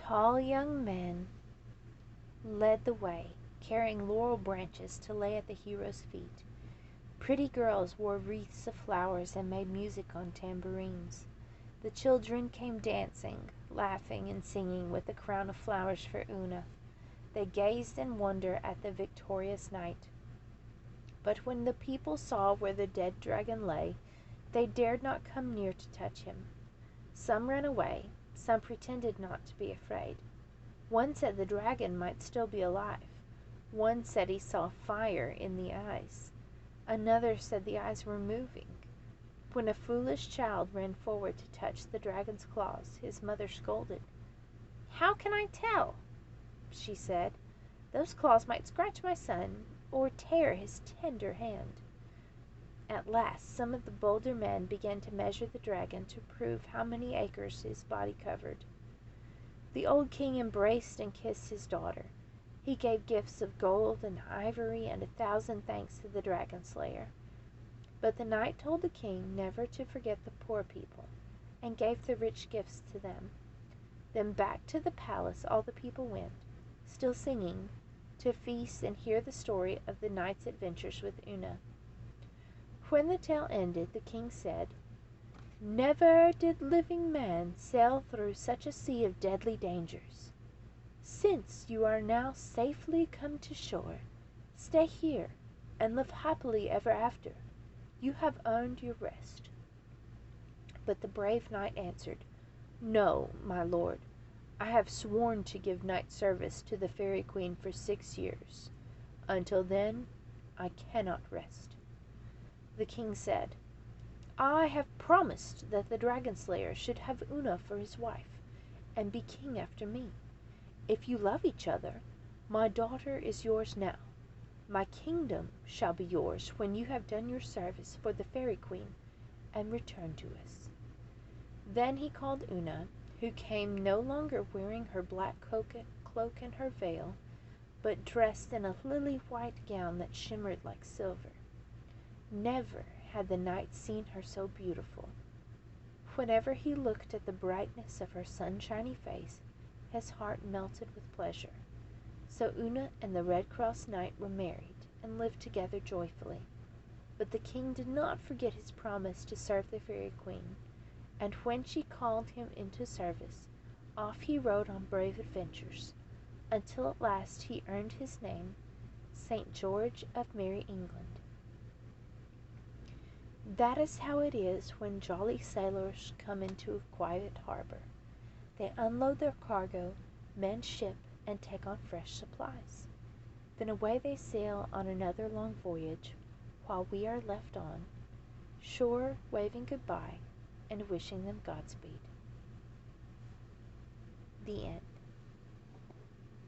tall young men led the way, carrying laurel branches to lay at the hero's feet. Pretty girls wore wreaths of flowers and made music on tambourines. The children came dancing, laughing, and singing with a crown of flowers for Una. They gazed in wonder at the victorious knight. But when the people saw where the dead dragon lay, they dared not come near to touch him. Some ran away, some pretended not to be afraid. One said the dragon might still be alive. One said he saw fire in the eyes. Another said the eyes were moving. When a foolish child ran forward to touch the dragon's claws, his mother scolded. "How can I tell?" she said. "Those claws might scratch my son, or tear his tender hand." At last some of the bolder men began to measure the dragon to prove how many acres his body covered. The old king embraced and kissed his daughter. He gave gifts of gold and ivory and 1,000 thanks to the dragon slayer. But the knight told the king never to forget the poor people, and gave the rich gifts to them. Then back to the palace all the people went, still singing, to feast and hear the story of the knight's adventures with Una. When the tale ended, the king said, "Never did living man sail through such a sea of deadly dangers. Since you are now safely come to shore, stay here and live happily ever after. You have earned your rest." But the brave knight answered, "No, my lord. I have sworn to give knight service to the Fairy Queen for 6 years. Until then, I cannot rest." The king said, "I have promised that the dragon slayer should have Una for his wife, and be king after me. If you love each other, my daughter is yours now. My kingdom shall be yours when you have done your service for the Fairy Queen and returned to us." Then he called Una, who came no longer wearing her black cloak and her veil, but dressed in a lily-white gown that shimmered like silver. Never had the knight seen her so beautiful. Whenever he looked at the brightness of her sunshiny face, his heart melted with pleasure. So Una and the Red Cross Knight were married and lived together joyfully. But the king did not forget his promise to serve the Fairy Queen, and when she called him into service, off he rode on brave adventures, until at last he earned his name, St. George of Merry England. That is how it is when jolly sailors come into a quiet harbor. They unload their cargo, mend ship, and take on fresh supplies. Then away they sail on another long voyage, while we are left on shore, waving goodbye and wishing them Godspeed. The end.